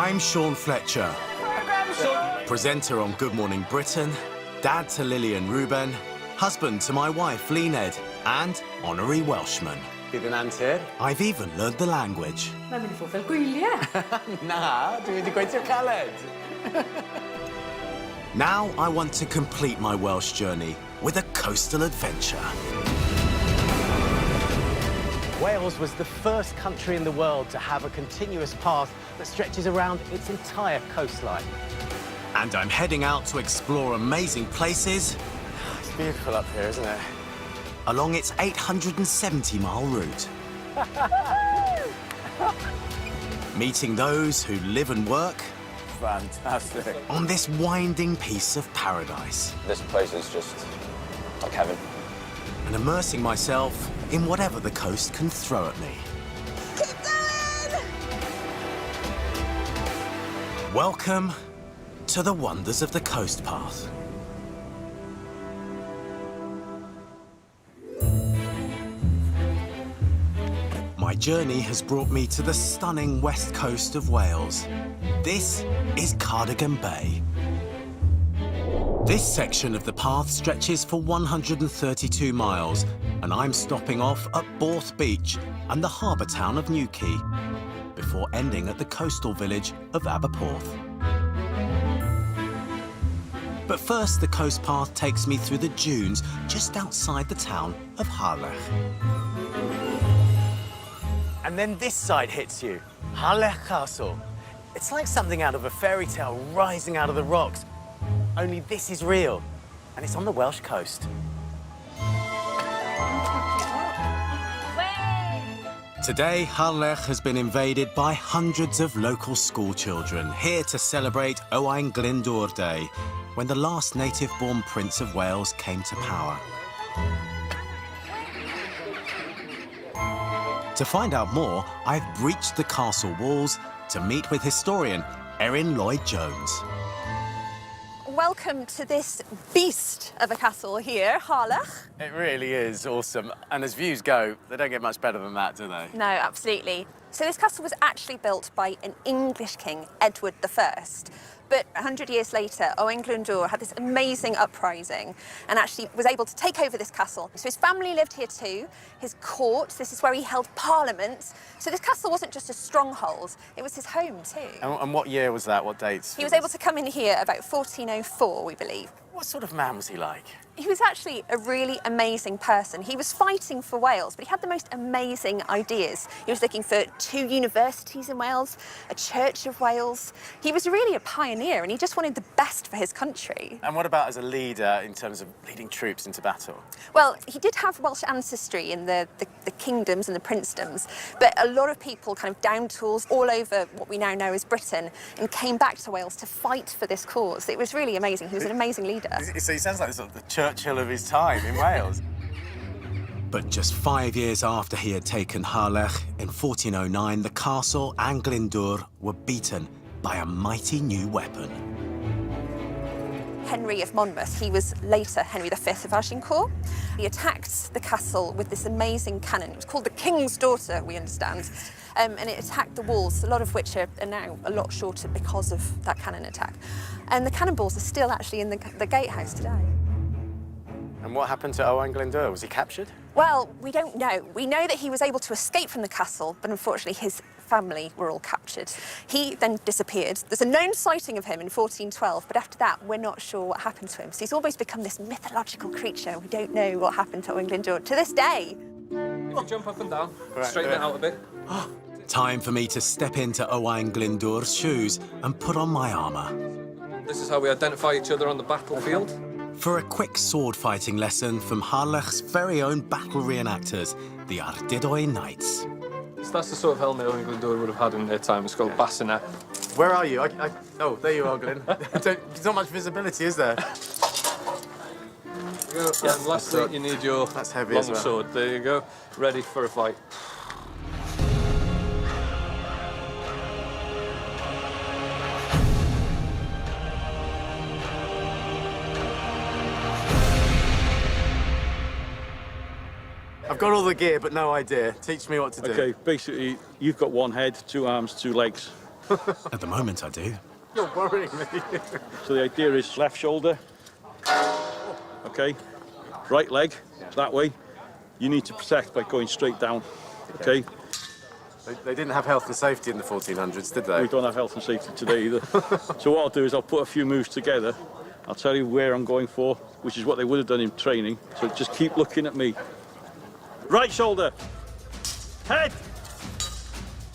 I'm Sean Fletcher, presenter on Good Morning Britain, dad to Lily and Ruben, husband to my wife Lyned, and honorary Welshman. Bydd yn antur? I've even learned the language. Mae'n mynd i fod fel gwyliau. Na, dwi'n mynd i gweithio caled. Now I want to complete my Welsh journey with a coastal adventure. Wales was the first country in the world to have a continuous path that stretches around its entire coastline. And I'm heading out to explore amazing places It's beautiful up here, isn't it? along its 870-mile route. Meeting those who live and work Fantastic. on this winding piece of paradise. This place is just like heaven. And immersing myself in whatever the coast can throw at me. Keep going! Welcome to the wonders of the coast path. My journey has brought me to the stunning west coast of Wales. This is Cardigan Bay. This section of the path stretches for 132 miles, and I'm stopping off at Borth Beach and the harbour town of Newquay, before ending at the coastal village of Aberporth. But first, the coast path takes me through the dunes just outside the town of Harlech. And then this side hits you, Harlech Castle. It's like something out of a fairy tale rising out of the rocks. Only this is real, and it's on the Welsh coast. Today, Harlech has been invaded by hundreds of local school children here to celebrate Owain Glyndwr Day, when the last native-born Prince of Wales came to power. To find out more, I've breached the castle walls to meet with historian Erin Lloyd-Jones. Welcome to this beast of a castle here, Harlech. It really is awesome. And as views go, they don't get much better than that, do they? No, absolutely. So this castle was actually built by an English king, Edward I. But 100 years later, Owain Glyndwr had this amazing uprising and actually was able to take over this castle. So his family lived here too, his court, this is where he held parliament. So this castle wasn't just a stronghold, it was his home too. And what year was that? What dates? He was able to come in here about 1404, we believe. What sort of man was he like? He was actually a really amazing person. He was fighting for Wales, but he had the most amazing ideas. He was looking for 2 universities in Wales, a Church of Wales. He was really a pioneer, and he just wanted the best for his country. And what about as a leader in terms of leading troops into battle? Well, he did have Welsh ancestry in the kingdoms and the princedoms, but a lot of people kind of down tools all over what we now know as Britain and came back to Wales to fight for this cause. It was really amazing. He was an amazing leader. So he sounds like sort of the Churchill of his time in Wales. But just 5 years after he had taken Harlech, in 1409, the castle and Glyndwr were beaten by a mighty new weapon. Henry of Monmouth, he was later Henry V of Agincourt. He attacked the castle with this amazing cannon. It was called the King's Daughter, we understand. And it attacked the walls, a lot of which are now a lot shorter because of that cannon attack. And the cannonballs are still actually in the gatehouse today. And what happened to Owain Glyndwr? Was he captured? Well, we don't know. We know that he was able to escape from the castle, but unfortunately his family were all captured. He then disappeared. There's a known sighting of him in 1412, but after that, we're not sure what happened to him. So he's always become this mythological creature. We don't know what happened to Owain Glyndwr to this day. Jump up and down, Right, straighten it out a bit. Time for me to step into Owain Glyndwr's shoes and put on my armour. This is how we identify each other on the battlefield. For a quick sword fighting lesson from Harlech's very own battle reenactors, the Ardudwy Knights. So that's the sort of helmet Owain Glyndwr would have had in their time. It's called bassinet. Where are you? Oh, there you are, Glyn. There's not much visibility, is there? Yeah, and lastly, you need your That's heavy long as well. sword. There you go, ready for a fight. I've got all the gear, but no idea. Teach me what to do. Okay, basically, you've got one head, 2 arms, 2 legs. At the moment, I do. You're worrying me. So the idea is left shoulder, okay, right leg, that way. You need to protect by going straight down, okay? They didn't have health and safety in the 1400s, did they? We don't have health and safety today either. So what I'll do is I'll put a few moves together. I'll tell you where I'm going for, which is what they would have done in training. So just keep looking at me. Right shoulder, head,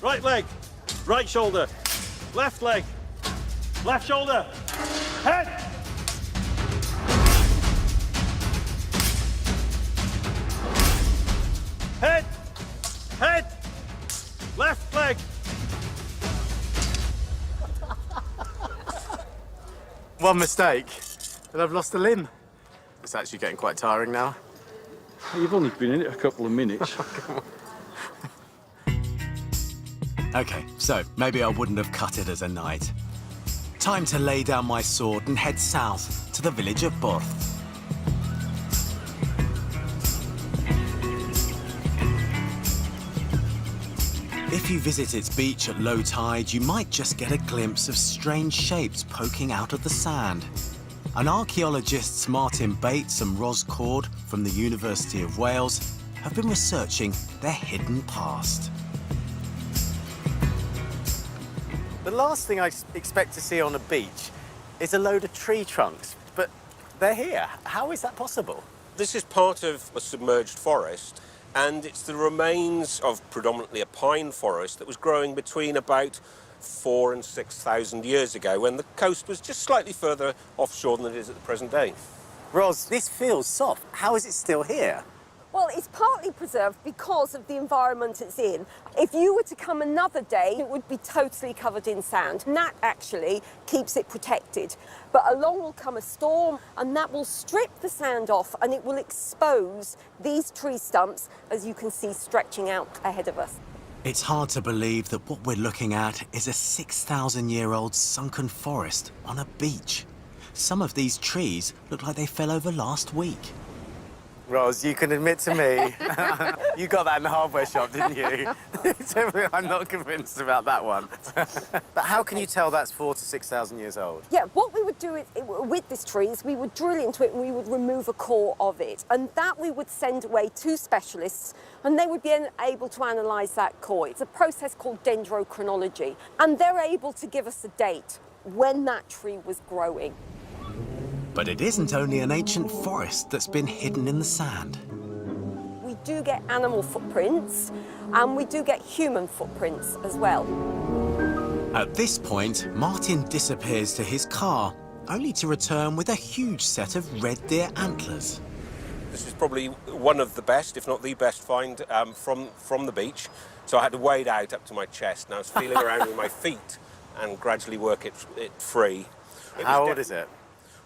right leg, right shoulder, left leg, left shoulder, head. Head, head, left leg. One mistake, and I've lost a limb. It's actually getting quite tiring now. You've only been in it a couple of minutes. Okay, so maybe I wouldn't have cut it as a knight. Time to lay down my sword and head south to the village of Borth. If you visit its beach at low tide, you might just get a glimpse of strange shapes poking out of the sand. And archaeologists Martin Bates and Ros Cord from the University of Wales have been researching their hidden past. The last thing I expect to see on a beach is a load of tree trunks, but they're here. How is that possible? This is part of a submerged forest, and it's the remains of predominantly a pine forest that was growing between about 4,000 and 6,000 years ago, when the coast was just slightly further offshore than it is at the present day. Ros, this feels soft. How is it still here? Well, it's partly preserved because of the environment it's in. If you were to come another day, it would be totally covered in sand. And that actually keeps it protected. But along will come a storm, and that will strip the sand off, and it will expose these tree stumps, as you can see stretching out ahead of us. It's hard to believe that what we're looking at is a 6,000-year-old sunken forest on a beach. Some of these trees look like they fell over last week. Ros, you can admit to me, you got that in the hardware shop, didn't you? I'm not convinced about that one. But how can you tell that's 4,000 to 6,000 years old? Yeah, what we would do with this tree is we would drill into it and we would remove a core of it. And that we would send away to specialists, and they would be able to analyse that core. It's a process called dendrochronology. And they're able to give us a date when that tree was growing. But it isn't only an ancient forest that's been hidden in the sand. We do get animal footprints, and we do get human footprints as well. At this point, Martin disappears to his car, only to return with a huge set of red deer antlers. This is probably one of the best, if not the best find from the beach. So I had to wade out up to my chest, and I was feeling around with my feet and gradually work it free. How old is it?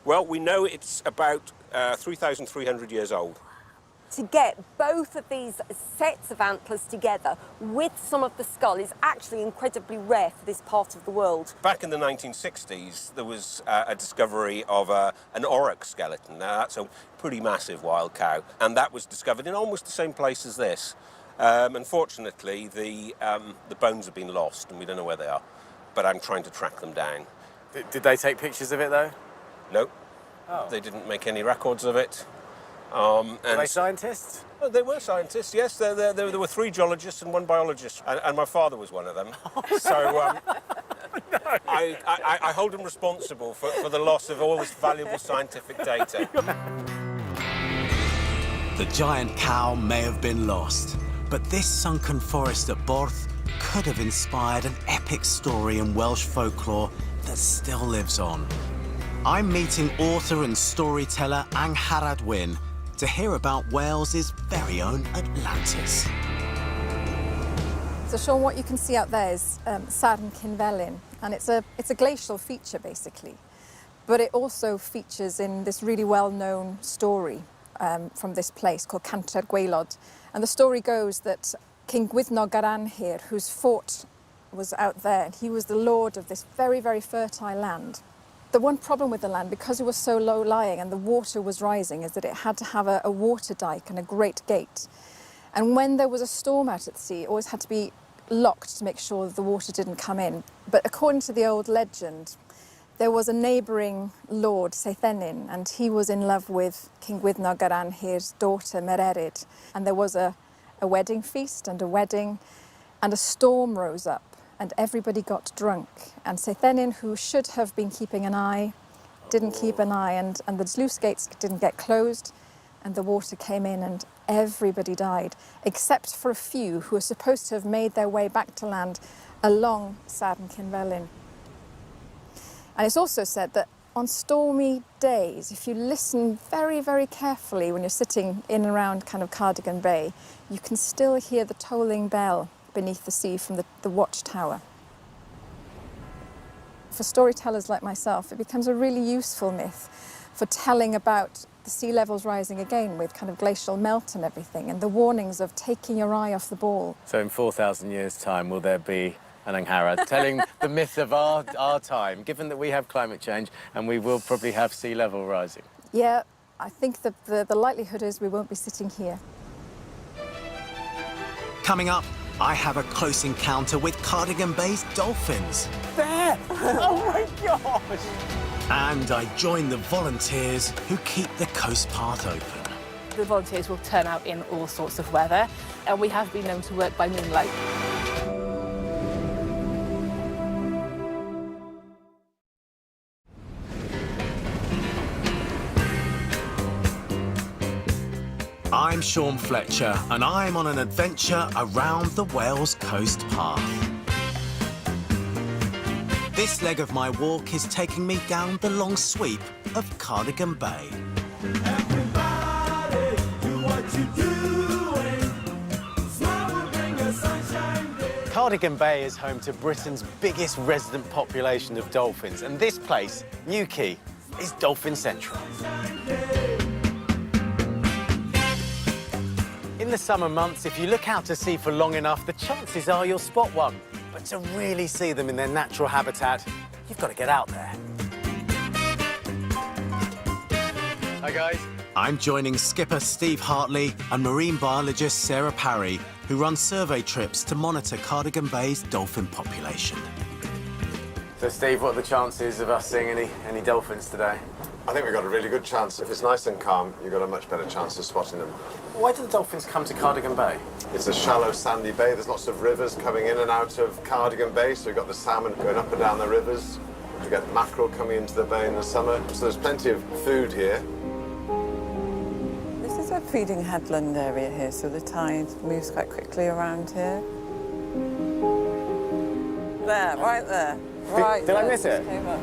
Well, we know it's about 3,300 years old. To get both of these sets of antlers together with some of the skull is actually incredibly rare for this part of the world. Back in the 1960s, there was a discovery of an aurochs skeleton. Now, that's a pretty massive wild cow, and that was discovered in almost the same place as this. Unfortunately, the bones have been lost, and we don't know where they are, but I'm trying to track them down. Did they take pictures of it, though? No, Oh. They didn't make any records of it. Were they scientists? Well, they were scientists, yes. There were 3 geologists and 1 biologist, and my father was one of them. So I hold him responsible for the loss of all this valuable scientific data. The giant cow may have been lost, but this sunken forest at Borth could have inspired an epic story in Welsh folklore that still lives on. I'm meeting author and storyteller Angharad Wyn to hear about Wales's very own Atlantis. So Sean, what you can see out there is Sarn Cynfelyn, and it's a glacial feature basically, but it also features in this really well-known story from this place called Canter Gwaelod. And the story goes that King Gwyddnog Aranhir, whose fort was out there, and he was the lord of this very, very fertile land. The one problem with the land, because it was so low-lying and the water was rising, is that it had to have a water dike and a great gate. And when there was a storm out at sea, it always had to be locked to make sure that the water didn't come in. But according to the old legend, there was a neighbouring lord, Seithennin, and he was in love with King Gwyddnog Aranhir's daughter, Mererid. And there was a wedding feast and a wedding, and a storm rose up, and everybody got drunk. And Seithennin, who should have been keeping an eye, didn't keep an eye, and the sluice gates didn't get closed, and the water came in, and everybody died, except for a few who were supposed to have made their way back to land along Sarn Cinfelin. And it's also said that on stormy days, if you listen very, very carefully when you're sitting in and around kind of Cardigan Bay, you can still hear the tolling bell beneath the sea from the watchtower. For storytellers like myself, it becomes a really useful myth for telling about the sea levels rising again with kind of glacial melt and everything, and the warnings of taking your eye off the ball. So in 4,000 years' time, will there be an Angharad telling the myth of our time, given that we have climate change and we will probably have sea level rising? Yeah, I think that the likelihood is we won't be sitting here. Coming up, I have a close encounter with Cardigan Bay's dolphins. There! Oh my gosh! And I join the volunteers who keep the coast path open. The volunteers will turn out in all sorts of weather, and we have been known to work by moonlight. I'm Sean Fletcher, and I'm on an adventure around the Wales Coast Path. This leg of my walk is taking me down the long sweep of Cardigan Bay. Everybody, do what you're doing. Smile will bring us sunshine day. Cardigan Bay is home to Britain's biggest resident population of dolphins, and this place, Newquay, is dolphin central. In the summer months, if you look out to sea for long enough, the chances are you'll spot one. But to really see them in their natural habitat, you've got to get out there. Hi, guys. I'm joining skipper Steve Hartley and marine biologist Sarah Parry, who run survey trips to monitor Cardigan Bay's dolphin population. So, Steve, what are the chances of us seeing any dolphins today? I think we've got a really good chance. If it's nice and calm, you've got a much better chance of spotting them. Why do the dolphins come to Cardigan Bay? It's a shallow, sandy bay. There's lots of rivers coming in and out of Cardigan Bay, so you've got the salmon going up and down the rivers. You get mackerel coming into the bay in the summer. So there's plenty of food here. This is a feeding headland area here, so the tide moves quite quickly around here. There, right there. Right. Did I miss it? Came up.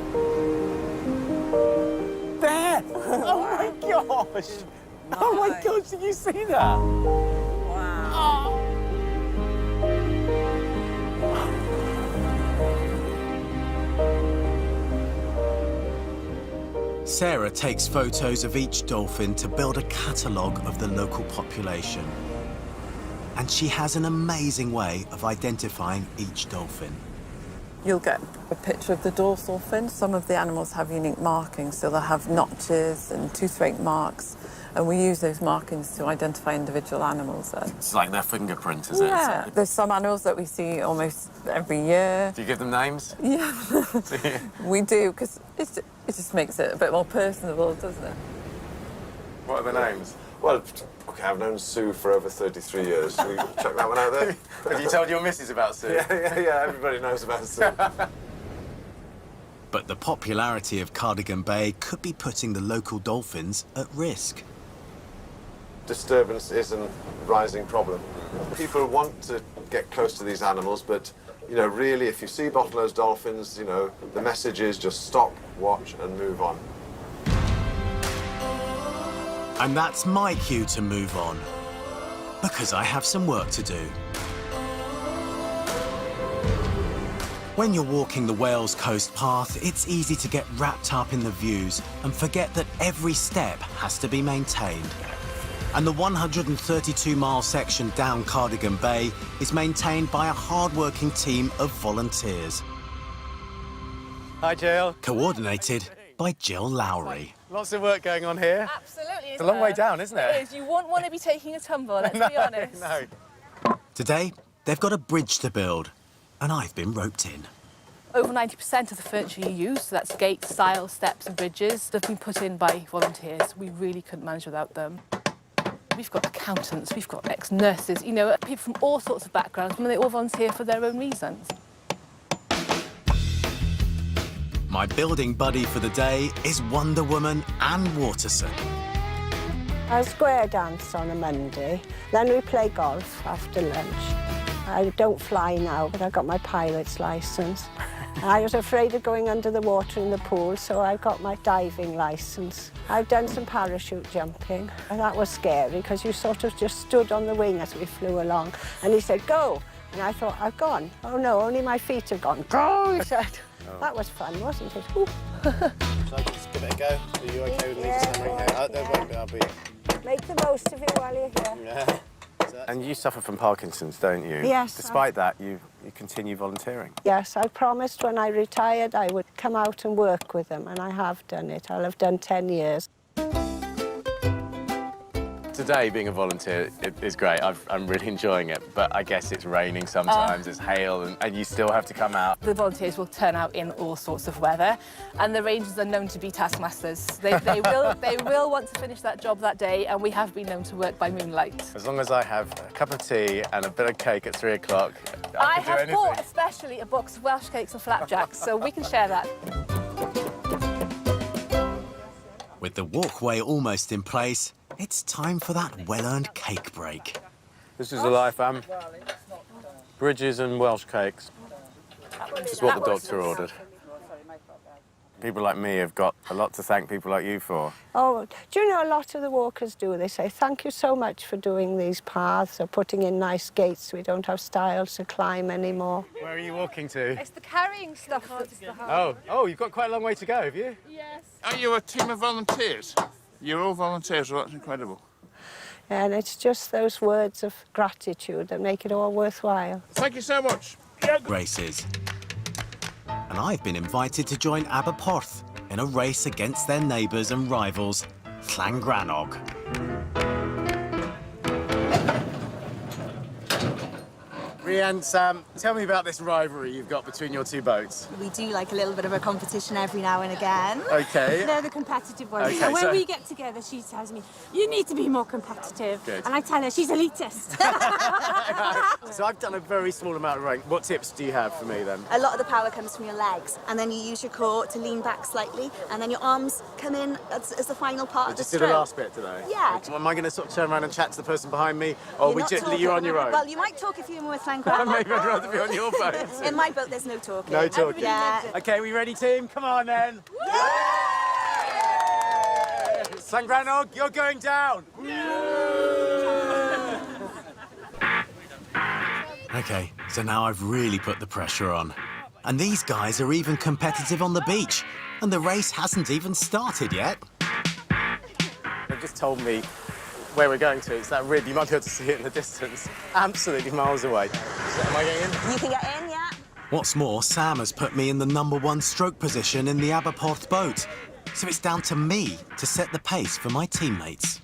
There! Oh my gosh! Nice. Oh my gosh, did you see that? Wow. Sarah takes photos of each dolphin to build a catalogue of the local population. And she has an amazing way of identifying each dolphin. You'll get a picture of the dorsal fin. Some of the animals have unique markings, so they'll have notches and tooth-rake marks, and we use those markings to identify individual animals then. It's like their fingerprint, is it? Yeah, there's some animals that we see almost every year. Do you give them names? Yeah, we do, because it just makes it a bit more personable, doesn't it? What are the names? Well, okay, I've known Sue for over 33 years. Shall we check that one out there? Have you told your missus about Sue? Yeah, everybody knows about Sue. But the popularity of Cardigan Bay could be putting the local dolphins at risk. Disturbance is a rising problem. People want to get close to these animals, but, you know, really, if you see bottlenose dolphins, you know, the message is just stop, watch, and move on. And that's my cue to move on, because I have some work to do. When you're walking the Wales Coast Path, it's easy to get wrapped up in the views and forget that every step has to be maintained. And the 132-mile section down Cardigan Bay is maintained by a hard-working team of volunteers. Hi, Jill. Coordinated by Jill Lowry. Lots of work going on here. Absolutely. It's a long way down, isn't it? It is. You won't want to be taking a tumble, let's be honest. No. Today, they've got a bridge to build, and I've been roped in. Over 90% of the furniture you use, so that's gates, stiles, steps and bridges, have been put in by volunteers. We really couldn't manage without them. We've got accountants, we've got ex-nurses, you know, people from all sorts of backgrounds, and they all volunteer for their own reasons. My building buddy for the day is Wonder Woman Anne Waterson. I square dance on a Monday, then we play golf after lunch. I don't fly now, but I got my pilot's licence. I was afraid of going under the water in the pool, so I got my diving licence. I've done some parachute jumping, and that was scary because you sort of just stood on the wing as we flew along, and he said, go. And I thought, I've gone. Oh no, only my feet have gone. Go, he said. Oh. That was fun, wasn't it? Shall I just give it a go? Are you OK with me just hammering here? There won't be, I'll be... Make the most of it while you're here. Yeah. And you suffer from Parkinson's, don't you? Yes. Despite that, you continue volunteering? Yes, I promised when I retired I would come out and work with them, and I have done it. I'll have done 10 years. Today, being a volunteer is great. I'm really enjoying it, but I guess it's raining sometimes, it's hail, and you still have to come out. The volunteers will turn out in all sorts of weather, and the rangers are known to be taskmasters. They will want to finish that job that day, and we have been known to work by moonlight. As long as I have a cup of tea and a bit of cake at 3 o'clock, I can do anything. Bought especially a box of Welsh cakes and flapjacks, so we can share that. With the walkway almost in place, it's time for that well-earned cake break. This is the life, bridges and Welsh cakes. This is what the doctor ordered. People like me have got a lot to thank people like you for. Oh, do you know a lot of the walkers do? They say, thank you so much for doing these paths or putting in nice gates so we don't have stiles to climb anymore. Where are you walking to? It's the carrying stuff that's the hard. Oh, you've got quite a long way to go, have you? Yes. Are you a team of volunteers? You're all volunteers, well, that's incredible. And it's just those words of gratitude that make it all worthwhile. Thank you so much. Races. And I've been invited to join Aberporth in a race against their neighbours and rivals, Llangrannog. Rhiann, Sam, tell me about this rivalry you've got between your two boats. We do like a little bit of a competition every now and again. OK. They're the competitive ones. Okay, and when so... we get together, she tells me, you need to be more competitive. Good. And I tell her she's elitist. So I've done a very small amount of rowing. What tips do you have for me, then? A lot of the power comes from your legs, and then you use your core to lean back slightly, and then your arms come in as the final part of the stroke. Just do the last bit today? Yeah. Am I going to sort of turn around and chat to the person behind me, or you're on your own? Well, you might talk if you're with Llangrannog. Maybe I'd rather be on your boat. In my boat, there's no talking. No talking? Yeah. OK, we ready, team? Come on, then. Llangrannog, you're going down. OK, so now I've really put the pressure on. And these guys are even competitive on the beach, and the race hasn't even started yet. They've just told me where we're going to. It's that rib. You might be able to see it in the distance. Absolutely miles away. Am I getting in? You can get in, yeah. What's more, Sam has put me in the #1 stroke position in the Aberporth boat. So it's down to me to set the pace for my teammates.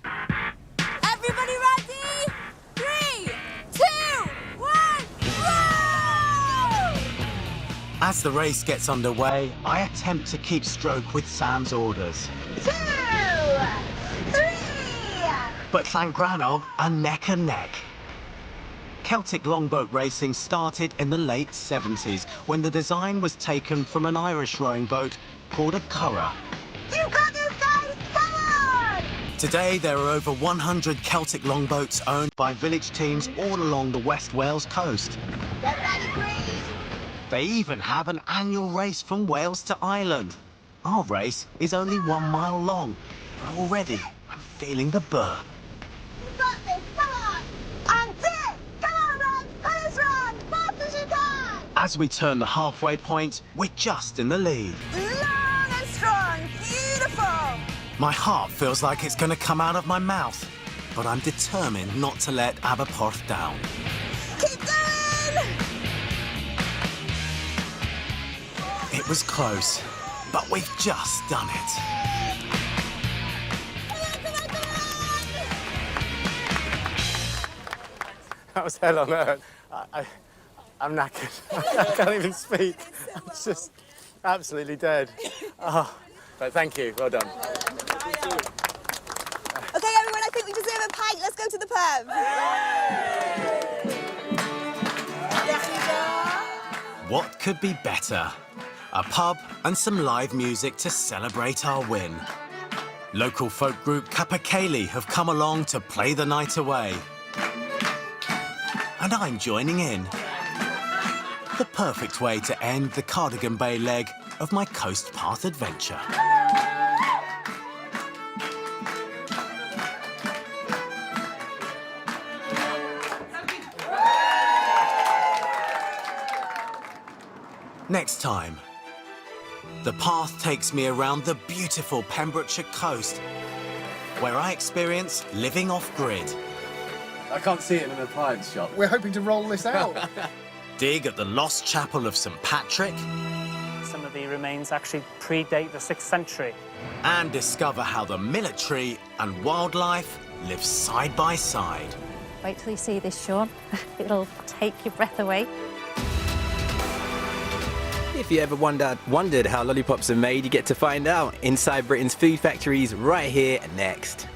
Everybody ready? 3, 2, 1, row! As the race gets underway, I attempt to keep stroke with Sam's orders. 2, 3. But Llangrannog are neck and neck. Celtic longboat racing started in the late 70s when the design was taken from an Irish rowing boat called a curragh. You got this, guys! Come on! Today there are over 100 Celtic longboats owned by village teams all along the West Wales coast. Get ready, please! They even have an annual race from Wales to Ireland. Our race is only 1 mile long. Already, I'm feeling the burn. You got this, come on! And 2! Come on, run! Let us run! Fast as you can! As we turn the halfway point, we're just in the lead. Long and strong! Beautiful! My heart feels like it's going to come out of my mouth, but I'm determined not to let Aberporth down. Keep going! It was close, but we've just done it. That was hell on earth. I'm knackered. I can't even speak. I'm just absolutely dead. Oh, but thank you. Well done. Okay, everyone, I think we deserve a pint. Let's go to the pub. What could be better? A pub and some live music to celebrate our win. Local folk group Kapakeli have come along to play the night away. And I'm joining in. The perfect way to end the Cardigan Bay leg of my Coast Path adventure. Next time, the path takes me around the beautiful Pembrokeshire coast, where I experience living off-grid. I can't see it in an appliance shop. We're hoping to roll this out. Dig at the lost chapel of St Patrick. Some of the remains actually predate the 6th century. And discover how the military and wildlife live side by side. Wait till you see this, Sean. It'll take your breath away. If you ever wondered how lollipops are made, you get to find out inside Britain's food factories right here next.